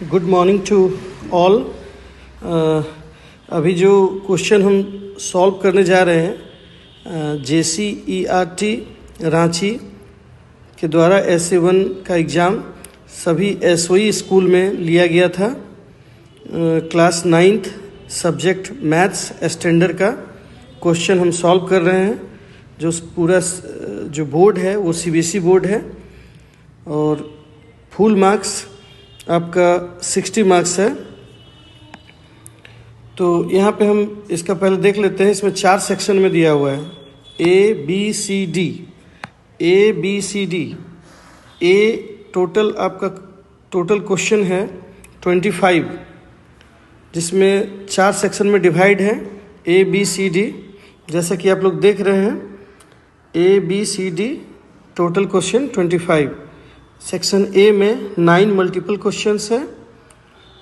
Good morning to all. अभी जो question हम सॉल्व करने जा रहे हैं JCERT रांची के द्वारा SA1 का एग्ज़ाम सभी SOE स्कूल में लिया गया था। Class 9th subject maths standard का क्वेश्चन हम सॉल्व कर रहे हैं। जो पूरा जो बोर्ड है वो CBSE बोर्ड है और फुल मार्क्स आपका 60 मार्क्स है। तो यहाँ पे हम इसका पहले देख लेते हैं। इसमें 4 सेक्शन में दिया हुआ है ABCD। टोटल आपका टोटल क्वेश्चन है 25, जिसमें 4 सेक्शन में डिवाइड है ABCD। जैसा कि आप लोग देख रहे हैं ABCD total question 25। Section A में 9 मल्टीपल क्वेश्चंस है।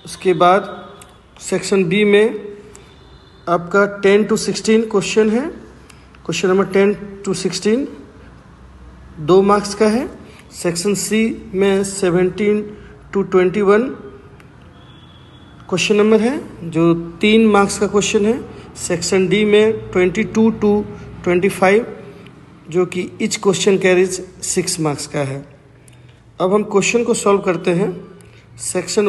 उसके बाद सेक्शन B में आपका 10 to 16 क्वेश्चन है। क्वेश्चन नंबर 10 to 16 2 मार्क्स का है। सेक्शन C में 17 to 21 क्वेश्चन नंबर है जो 3 मार्क्स का क्वेश्चन है। सेक्शन D में 22 to 25 जो कि ईच क्वेश्चन कैरीज 6 मार्क्स का है। अब हम क्वेश्चन को सॉल्व करते हैं। सेक्शन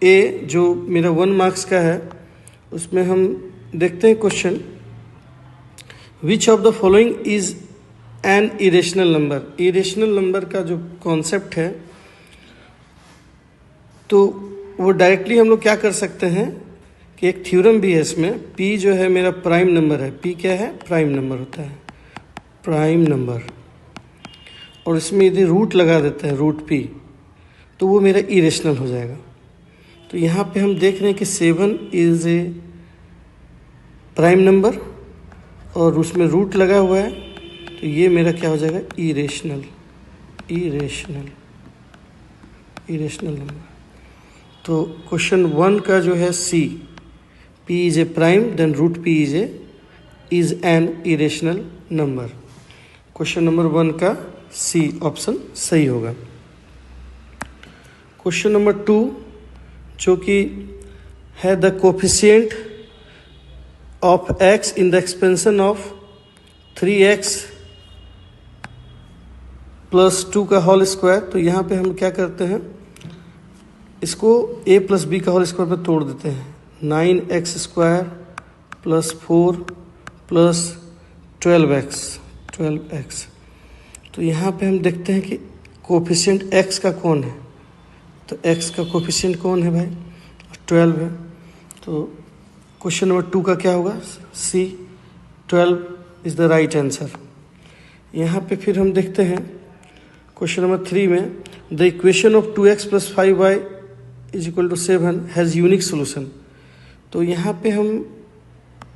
A जो मेरा 1 मार्क्स का है, उसमें हम देखते हैं question, which of the following is an irrational number. Irrational number का जो कॉन्सेप्ट है, तो वो डायरेक्टली हम लोग क्या कर सकते हैं कि एक थ्योरम भी है इसमें। P जो है मेरा प्राइम नंबर है। P क्या है? प्राइम नंबर होता है, प्राइम नंबर। और इसमें यदि रूट लगा देते हैं, रूट P, तो वो मेरा इरेशनल हो जाएगा। तो यहाँ पे हम देख रहे हैं कि 7 इज़ ए प्राइम नंबर और उसमें रूट लगा हुआ है, तो ये मेरा क्या हो जाएगा? Irrational number. तो क्वेश्चन 1 का जो है C, P is a prime, then root P is an irrational number. Question number 1 का C ऑप्शन सही होगा। क्वेश्चन नंबर 2 जो कि है the coefficient of x in the expansion of 3x plus 2 का होल स्क्वायर। तो यहाँ पे हम क्या करते हैं, इसको a प्लस b का होल स्क्वायर पे तोड़ देते हैं। 9x square plus 4 plus 12x। तो यहाँ पे हम देखते हैं कि कोफिशिएंट x का कौन है। तो x का कोफिशिएंट कौन है भाई? 12 है। तो क्वेश्चन नंबर 2 का क्या होगा? C, 12 is the right answer. यहाँ पे फिर हम देखते हैं क्वेश्चन नंबर 3 में, the equation of 2x plus 5y is equal to 7 has unique solution. तो यहाँ पे हम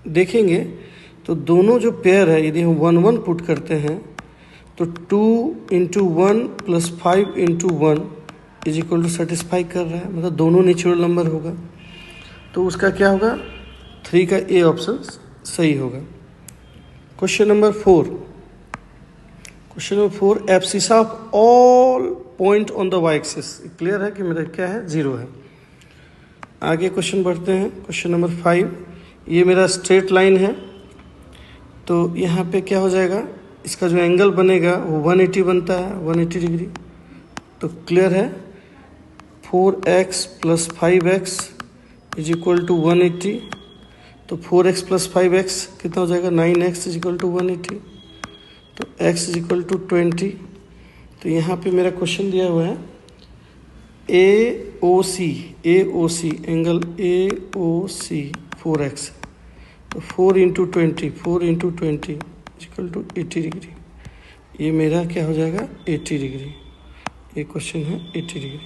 देखेंगे तो दोनों जो पेयर है, यदि हम 1 1 पुट करते हैं तो 2 into 1 plus 5 into 1 is equal to satisfy कर रहा है, मतलब दोनों नेचुरल नंबर होगा। तो उसका क्या होगा? 3 का A ऑप्शन सही होगा। Question number 4 abscissa of all point on the Y axis. Clear है कि मेरा क्या है? 0 है। आगे क्वेश्चन बढ़ते हैं। क्वेश्चन नंबर 5, ये मेरा स्ट्रेट लाइन है। तो यहाँ पे क्या हो जाएगा, इसका जो एंगल बनेगा वो 180 बनता है, 180 डिग्री। तो क्लियर है, 4x plus 5x is equal to 180। तो 4x प्लस 5x कितना हो जाएगा? 9x is equal to 180। तो x इज इक्वल टू 20। तो यहाँ पे मेरा क्वेश्चन दिया हुआ है AOC एंगल AOC 4x। तो 4 इंटू 20 इक्वल टू 80 डिग्री। ये मेरा क्या हो जाएगा? 80 डिग्री। ये क्वेश्चन है 80 डिग्री।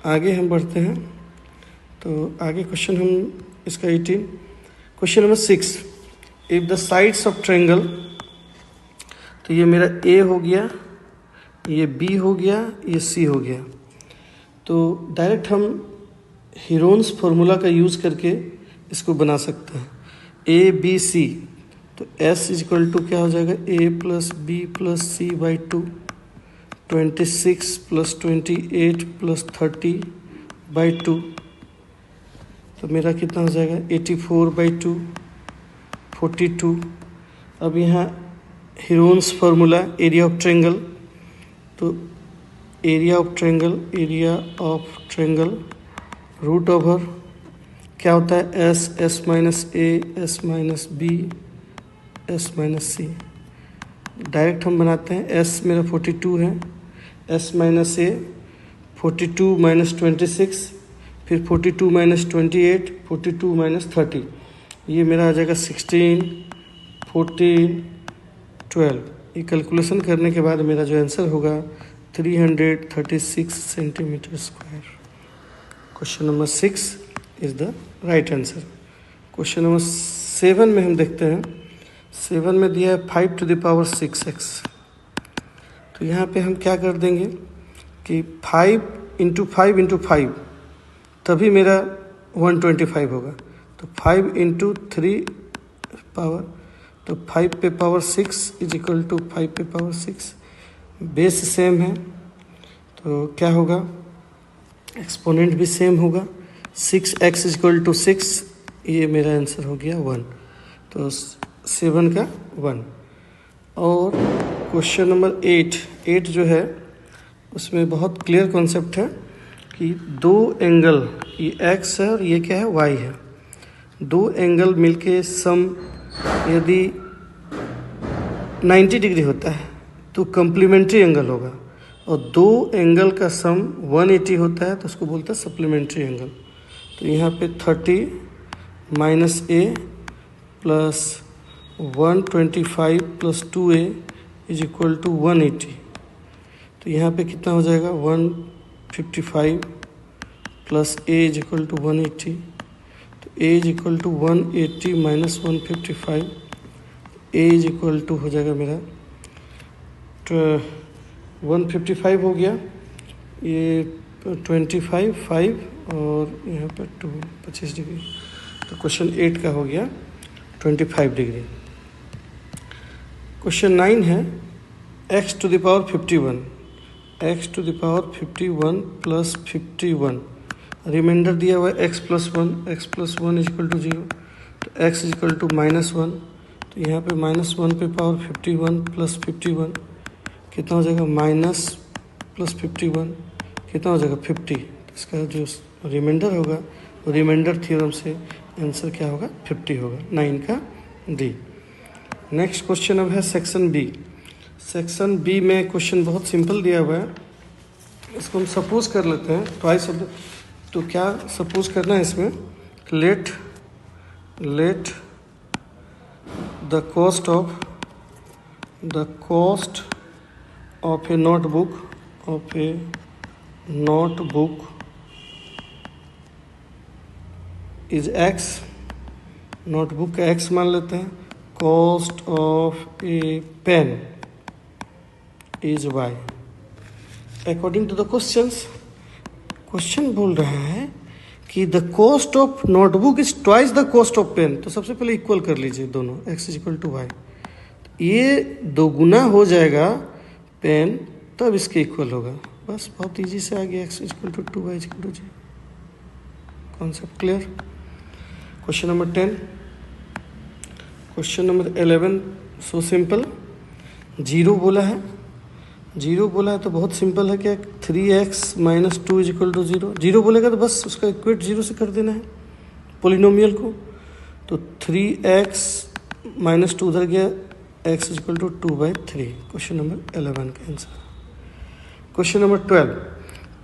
आगे हम बढ़ते हैं। तो आगे क्वेश्चन हम इसका 18। Question number 6, if the sides of triangle. तो ये मेरा A हो गया, ये B हो गया, ये C हो गया। तो डायरेक्ट हम हीरोन्स फार्मूला का यूज़ करके इसको बना सकते हैं। ABC, तो S इज इक्वल टू क्या हो जाएगा? A plus B plus C/2, 26 plus 28 plus 30 by 2, तो मेरा कितना हो जाएगा 84/2, 42। अब यहाँ Heron's formula area of triangle, तो area of triangle root over क्या होता है S, S minus A, S minus B, S minus C. Direct हम बनाते हैं, एस मेरा 42 है, एस माइनस ए 42 माइनस 26, फिर 42 माइनस 28, 42 माइनस 30, ये मेरा आ जाएगा 16, 14, 12। ये कैलकुलेशन करने के बाद मेरा जो आंसर होगा 336 centimetre square. Question number 6 is the right answer. Question number 7 में हम देखते हैं, 7 में दिया है 5 to the power 6x। तो यहाँ पे हम क्या कर देंगे कि 5 × 5 × 5, तभी मेरा 125 होगा। तो 5 × 3 पावर, तो 5 पे पावर 6 इज इक्वल टू 5 पे पावर 6। बेस सेम है तो क्या होगा, एक्सपोनेंट भी सेम होगा। 6x इज इक्वल टू 6, ये मेरा आंसर हो गया 1। तो 7 का 1। और क्वेश्चन नंबर 8 जो है उसमें बहुत क्लियर कॉन्सेप्ट है कि दो एंगल, ये x है और ये क्या है y है, दो एंगल मिलके सम यदि 90 डिग्री होता है तो कम्प्लीमेंट्री एंगल होगा, और दो एंगल का सम 180 होता है तो उसको बोलते हैं सप्लीमेंट्री एंगल। तो यहाँ पे 30 minus A plus 125 plus 2a is equal to 180। तो यहाँ पे कितना हो जाएगा 155 plus A is equal to 180। तो A is equal to 180 minus 155, A is equal to हो जाएगा मेरा 155 हो गया, ये 25 5 और यहाँ पर 2 25 डिग्री। तो क्वेश्चन 8 का हो गया 25 डिग्री। क्वेश्चन 9 है x to the power 51, x to the power 51 plus 51, remainder दिया हुआ है x plus 1 is equal to 0। तो x इज इक्वल टू -1, तो यहाँ पे -1 पे पावर 51 प्लस 51 कितना हो जाएगा, माइनस प्लस 51 कितना हो जाएगा 50। तो इसका जो रिमाइंडर होगा वो रिमाइंडर थ्योरम से आंसर क्या होगा 50 होगा, 9 का डी। नेक्स्ट क्वेश्चन अब है सेक्शन बी। सेक्शन बी में क्वेश्चन बहुत सिंपल दिया हुआ है, इसको हम सपोज कर लेते हैं ट्वाइस ऑफ। तो क्या सपोज करना है इसमें, let the cost of a notebook is x, notebook का x मान लेते हैं, cost of a pen is y। According to the question बोल रहा है कि the cost of notebook is twice the cost of pen. तो सबसे पहले इक्वल कर लीजिए दोनों, x is equal to y। ये दोगुना हो जाएगा पेन, तब इसके इक्वल होगा। बस बहुत इजी से आ गया, x is equal to 2, y is equal to 0। Concept clear. Question number 10। Question number 11 so simple. Zero बोला है तो बहुत सिंपल है, क्या 3x minus 2 is equal to 0। Zero बोलेगा तो बस उसका इक्वेट 0 से कर देना है पोलिनोमियल को। तो 3x माइनस 2 उधर गया, x is equal to 2/3। Question number 11 का आंसर। क्वेश्चन नंबर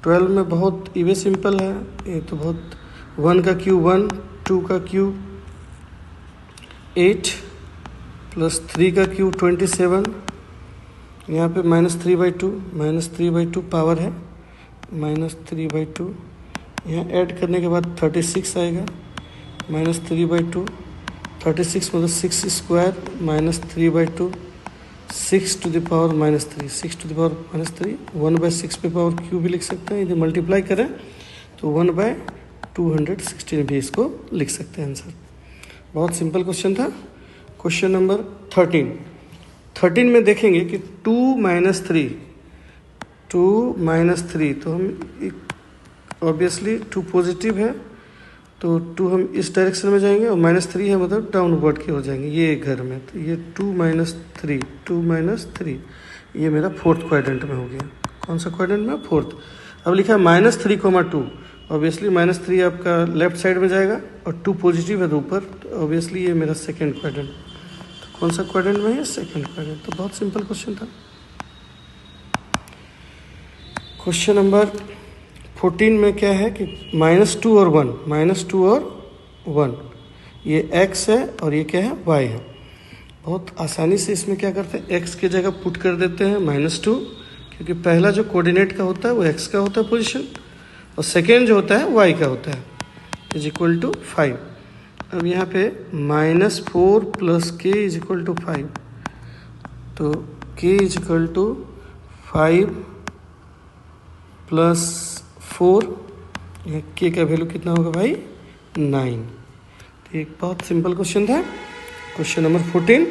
12 में बहुत इवे सिंपल है, ये तो बहुत 1 का क्यूब 1, 2 का क्यूब 8 प्लस 3 का क्यूब 27, यहाँ पे -3/2 पावर है -3/2। यहाँ ऐड करने के बाद 36 आएगा, -3/2, 36 मतलब 6 square -3/2, 6 to the power -3, 6 to the power -3, 1/6 पे पावर क्यू भी लिख सकते हैं। यदि मल्टीप्लाई करें तो 1/216 भी इसको लिख सकते हैं आंसर। बहुत सिंपल क्वेश्चन था। क्वेश्चन नंबर 13 में देखेंगे कि 2 - 3, तो हम ऑब्वियसली 2 पॉजिटिव है तो 2 हम इस डायरेक्शन में जाएंगे और -3 है मतलब डाउनवर्ड की हो जाएंगे ये घर में। तो ये 2 - 3 ये मेरा फोर्थ क्वाड्रेंट में हो गया। कौन सा क्वाड्रेंट में? फोर्थ। अब लिखा है -3,2। ऑब्वियसली -3 आपका लेफ्ट साइड में जाएगा और 2 पॉजिटिव है तो ऊपर, तो ऑब्वियसली ये मेरा सेकेंड क्वाड्रेंट। तो कौन सा क्वाड्रेंट में है? Second quadrant. तो बहुत सिंपल क्वेश्चन था। क्वेश्चन नंबर 14 में क्या है कि -2 और 1 ये x है और ये क्या है? y है। बहुत आसानी से इसमें क्या करते हैं, x की जगह पुट कर देते हैं -2, क्योंकि पहला जो कोऑर्डिनेट का होता है वो x का होता है पोजीशन, और सेकेंड जो होता है y का होता है, = 5। अब यहाँ पे -4 + k = 5, तो k = 5 + 4, k का वैल्यू कितना होगा भाई? 9। तो एक बहुत सिंपल क्वेश्चन था, क्वेश्चन नंबर 14।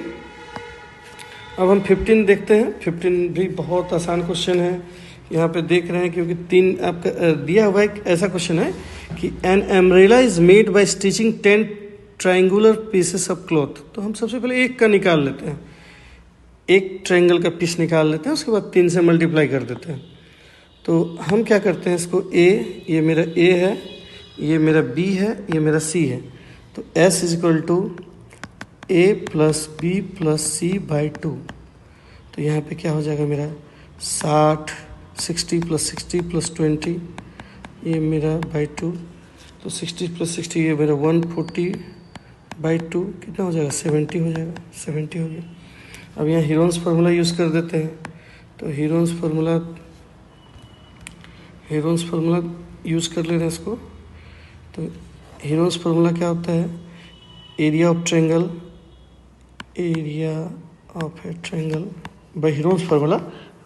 अब हम 15 देखते हैं। 15 भी बहुत आसान क्वेश्चन है। यहाँ पे देख रहे हैं क्योंकि 3 आपका दिया हुआ एक ऐसा क्वेश्चन है कि an umbrella is made by stitching 10 triangular pieces of cloth. तो हम सबसे पहले एक का निकाल लेते हैं, एक ट्राइंगल का पीस निकाल लेते हैं, उसके बाद 3 से मल्टीप्लाई कर देते हैं। तो हम क्या करते हैं, इसको ये मेरा a है, ये मेरा b है, ये मेरा c है। तो s = a + b + c / 2। तो यहाँ पे क्या हो जाएगा मेरा 60 + 60 + 20, ये मेरा /2। तो 60 + 60 ये मेरा 140/2 कितना हो जाएगा? 70 हो जाएगा। 70 हो गया। अब यहाँ हीरोन्स फार्मूला यूज़ कर देते हैं। तो हीरोन्स फार्मूला यूज़ कर ले रहे हैं इसको। तो हीरोन्स फार्मूला क्या होता है? Area of triangle by Heron's formula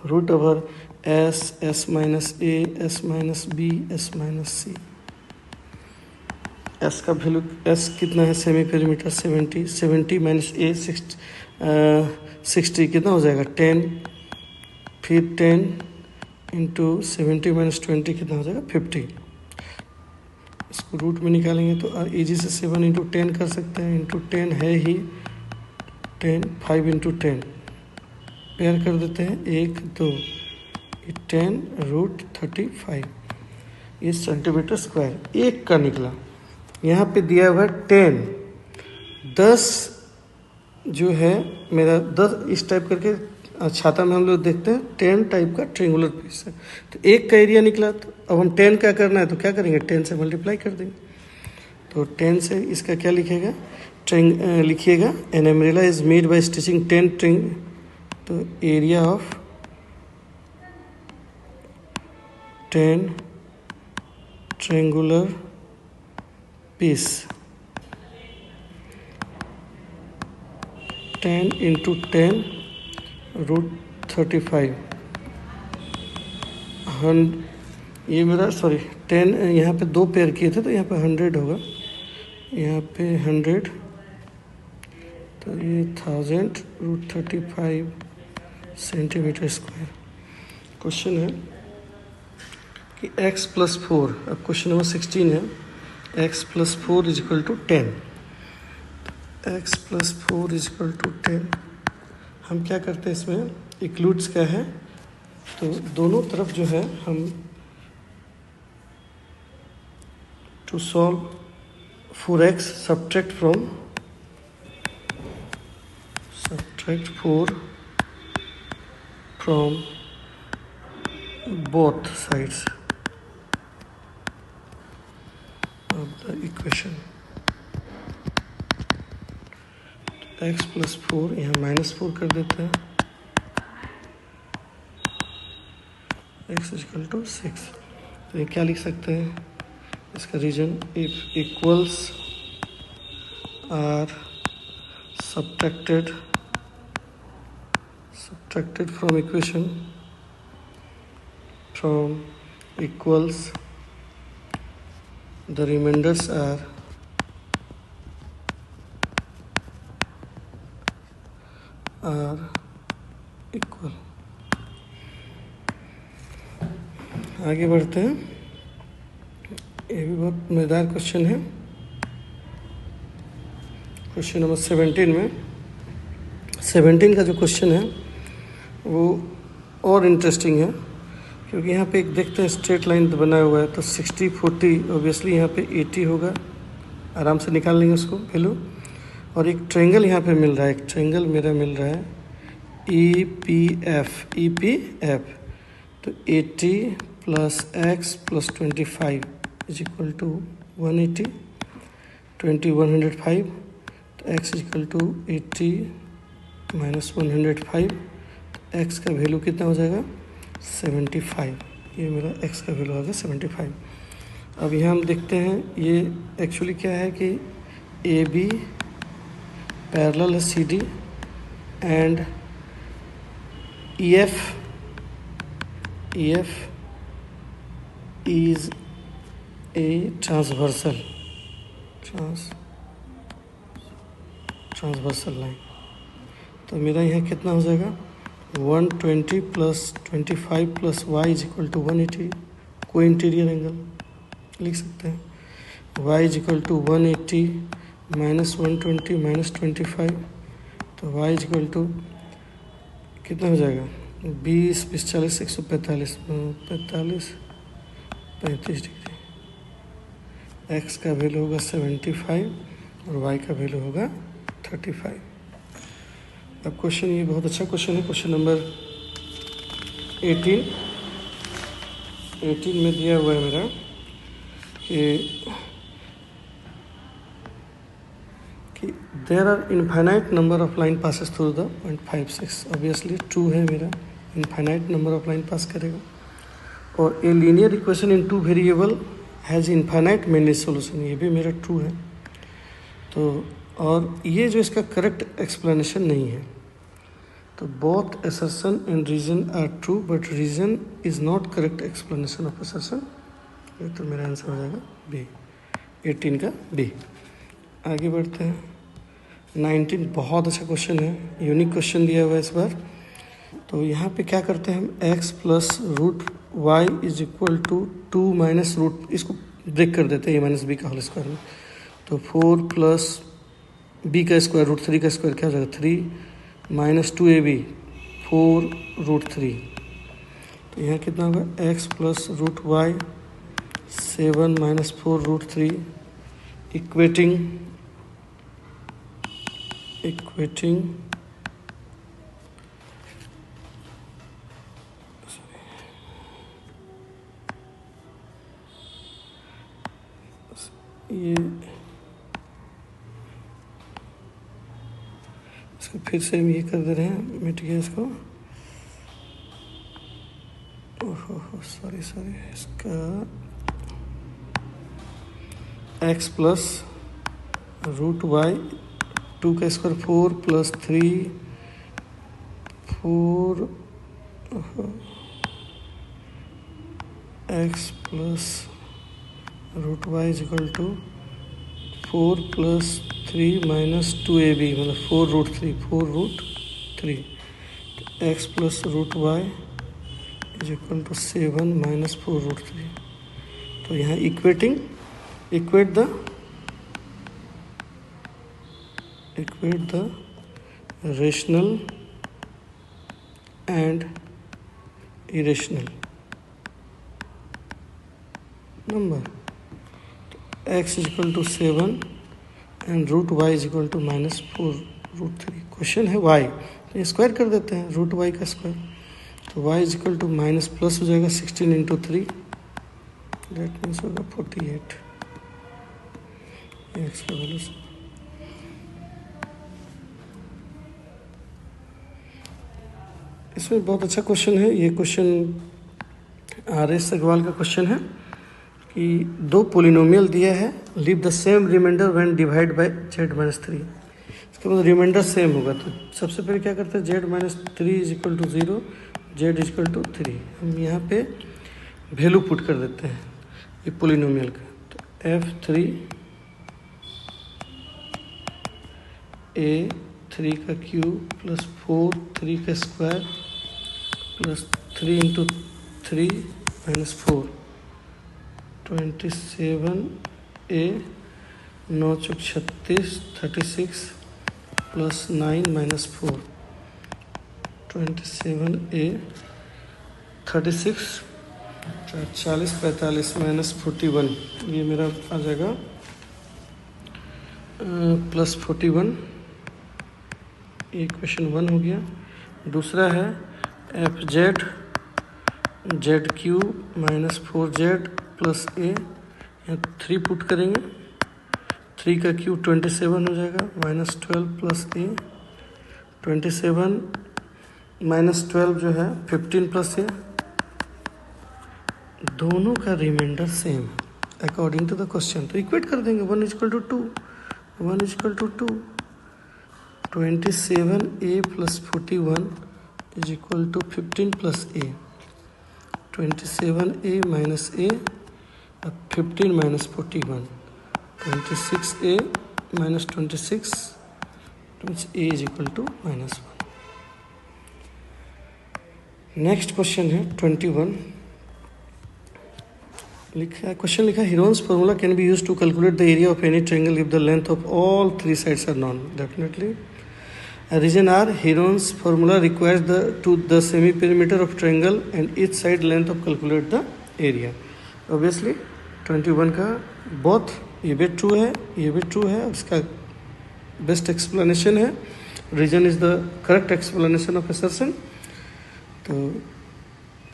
√/s s - a s - b s - c। s का वैल्यू s कितना है? सेमी पेरीमीटर 70 - a 60 कितना हो जाएगा? 10। फिर 10 × 70 - 20 कितना हो जाएगा? 50। इसको रूट में निकालेंगे तो इजी से 7 × 10 कर सकते हैं, × 10 है ही 10, 5 × 10 पेयर कर देते हैं 1 2, 10 √35 ये सेंटीमीटर स्क्वायर एक का निकला। यहाँ पे दिया हुआ 10 जो है मेरा 10 इस टाइप करके छाता में हम लोग देखते हैं 10 टाइप का ट्रायंगुलर पीस है। तो एक का एरिया निकला। तो अब हम 10 क्या करना है, तो क्या करेंगे? 10 से मल्टीप्लाई कर देंगे। तो 10 से इसका क्या लिखेगा? लिखिएगा an umbrella is made by stitching 10 ट्रिंग। तो एरिया ऑफ 10 ट्रायंगुलर पीस 10 × 10 √35 ये मेरा 10 यहाँ पे 2 पेयर किए थे तो यहाँ पे 100 होगा, यहाँ पे 100, तो ये 1000 √35 सेंटीमीटर स्क्वायर। क्वेश्चन है कि x + 4, अब क्वेश्चन नंबर 16 है, x + 4 = 10। x + 4 = 10। हम क्या करते हैं इसमें, इक्लूड्स क्या है, तो दोनों तरफ जो है हम to solve 4x subtract 4 from both sides of the equation। x + 4 यहाँ -4 कर देते हैं, x = 6। तो ये क्या लिख सकते हैं इसका reason, if equals are subtracted from equation from equals the remainders are equal। आगे बढ़ते हैं। ये भी बहुत मज़ेदार क्वेश्चन है। क्वेश्चन नंबर 17 में 17 का जो क्वेश्चन है वो और इंटरेस्टिंग है, क्योंकि यहाँ पे एक देखते हैं स्ट्रेट लाइन बना हुआ है, तो 60 40 ऑब्वियसली यहाँ पे 80 होगा, आराम से निकाल लेंगे उसको वैल्यू। और एक ट्रायंगल यहाँ पे मिल रहा है, एक ट्रायंगल मेरा मिल रहा है EPF, तो 80 + x + 25 = 180, 20 105, तो x = 80 - 105, तो x का वैल्यू कितना हो जाएगा 75। ये मेरा x का वैल्यू आ गया 75। अब यहाँ हम देखते हैं ये एक्चुअली क्या है कि AB पैरेलल है CD and EF is a transversal line. तो मेरा यहाँ कितना हो जाएगा 120 + 25 + y = 180, को इंटीरियर एंगल लिख सकते हैं। y = 180 - 120 - 25, तो y = कितना हो जाएगा 20 20 40 145 45 35 डिग्री। x का वैल्यू होगा 75 और y का वैल्यू होगा 35। अब क्वेश्चन ये बहुत अच्छा क्वेश्चन है। क्वेश्चन नंबर 18 में दिया हुआ है मेरा कि there are infinite number of line passes through the point 5 6। Obviously true है, मेरा infinite number of line pass करेगा। और a linear equation in 2 variable has infinite many solution, ये भी मेरा ट्रू है। तो और ये जो इसका करेक्ट एक्सप्लेनेशन नहीं है, तो both assertion and reason are true but reason is not correct explanation of assertion. ये तो मेरा आंसर हो जाएगा बी, 18 का बी। आगे बढ़ते हैं। 19 बहुत अच्छा क्वेश्चन है, यूनिक क्वेश्चन दिया हुआ है इस बार। तो यहाँ पे क्या करते हैं हम x + √y = 2 - रूट, इसको ब्रेक कर देते हैं a - b का होल स्क्वायर में। तो 4 + b का स्क्वायर √3 का स्क्वायर क्या हो जाएगा 3 - 2ab 4 √3। तो यहाँ कितना होगा x + √y 7 - 4 √3 इक्वेटिंग ये इसको फिर से हम ये कर दे रहे हैं, मिट गया इसको। ओहो सॉरी इसका x + √y 2 का स्क्वायर 4 + 3 4 x + √y = 4 + 3 - 2ab मतलब 4 √3 x + √y = 7 - 4 √3। तो यहाँ equate the rational and irrational number. x = 7 and √y = -4 √3। Question है y, तो स्क्वायर कर देते हैं √y का स्क्वायर। तो y = माइनस प्लस हो जाएगा 16 × 3, दैट मीन्स होगा 48 x का वैल्यू। इसमें बहुत अच्छा क्वेश्चन है ये। क्वेश्चन RS अग्रवाल का क्वेश्चन है कि 2 पोलिनोमियल दिया है, leave the same remainder when divide by z - 3। इसके बाद रिमाइंडर सेम होगा, तो सबसे पहले क्या करते हैं z - 3 = 0, z = 3। हम यहाँ पे वैल्यू पुट कर देते हैं ये पोलिनोमियल का। तो f3 a 3 का क्यूब + 4 3 का स्क्वायर + 3 × 3 - 4 27A 9 चौक 36 36 प्लस 9 माइनस 4 27A 36 40 45 माइनस 41 ये मेरा आ जाएगा प्लस 41। ये क्वेश्चन 1 हो गया। दूसरा है FZ ZQ minus 4Z plus A, यहाँ 3 पुट करेंगे, 3 का क्यूब 27 हो जाएगा, माइनस 12 प्लस A, 27 माइनस 12 जो है 15 प्लस A, दोनों का remainder same according to the question. तो इक्वेट कर देंगे, 1 equal to 2, 1 equal to 2, 27A plus 41 is equal to 15 plus A, 27A minus A, 15 minus 41, 26A minus 26, A is equal to -1। Next question है 21। लिखा question लिखा Heron's formula can be use to calculate the area of any triangle if the length of all 3 sides are known. Definitely reason are Heron's formula requires the semi perimeter of triangle and each side length of calculate the area. Obviously 21 का both ये भी true है, ये भी true है, उसका best explanation है, reason is the correct explanation of assertion. तो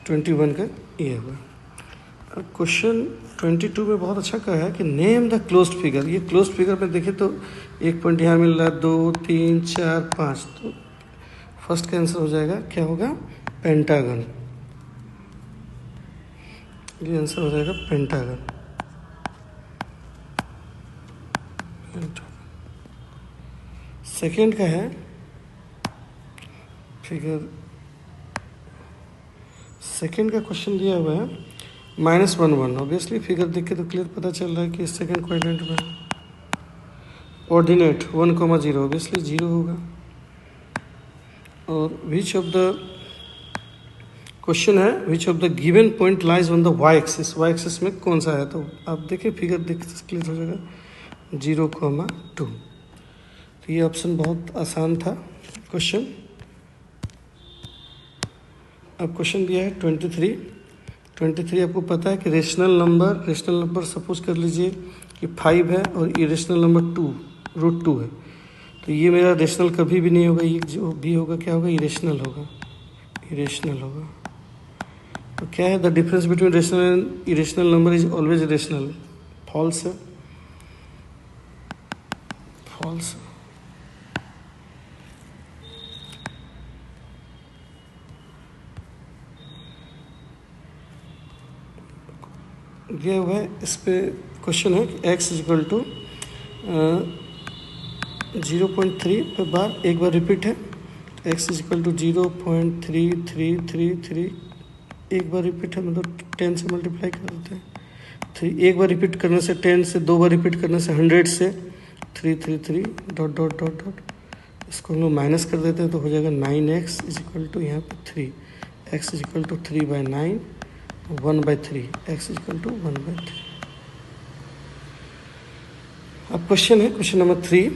21 का ये हुआ। क्वेश्चन 22 में बहुत अच्छा कहा है कि नेम द क्लोज्ड फिगर। ये क्लोज्ड फिगर में देखें तो एक पॉइंट यहाँ मिल रहा है, 2 3 4 5, तो फर्स्ट का आंसर हो जाएगा, क्या होगा, पेंटागन। ये आंसर हो जाएगा पेंटागन। सेकेंड का है फिगर, सेकेंड का क्वेश्चन दिया हुआ है -1 ऑब्वियसली फिगर देख के तो क्लियर पता चल रहा है कि सेकेंड क्वाड्रेंट में ऑर्डिनेट 1,0 ऑब्वियसली 0 होगा। और विच ऑफ द क्वेश्चन है which of the given point lies on the Y axis, y axis में कौन सा है, तो आप देखिए फिगर देख क्लियर हो जाएगा 0,2। तो ये ऑप्शन बहुत आसान था क्वेश्चन। अब क्वेश्चन दिया है 23 आपको पता है कि रेशनल नंबर सपोज कर लीजिए कि 5 है और इरेशनल नंबर 2√2 है, तो ये मेरा रेशनल कभी भी नहीं होगा, ये जो भी होगा क्या होगा, इरेशनल होगा, इरेशनल होगा। तो क्या है, the difference between rational and irrational number is always rational, false है, फॉल्स। दिया हुआ है, इस पे क्वेश्चन है कि x इक्वल टू 0.3 पे बार एक बार रिपीट है, x इक्वल टू 0.3333 एक बार रिपीट है, मतलब 10 से मल्टीप्लाई कर देते हैं, 3 एक बार रिपीट करने से 10 से, 2 बार रिपीट करने से 100 से 333 डॉट डॉट डॉट डॉट, इसको हम लोग माइनस कर देते हैं तो हो जाएगा 9x इज इक्वल टू यहाँ पे 3, x is equal to 3/9 1/3, x is equal to 1/3। अब क्वेश्चन है क्वेश्चन नंबर 3।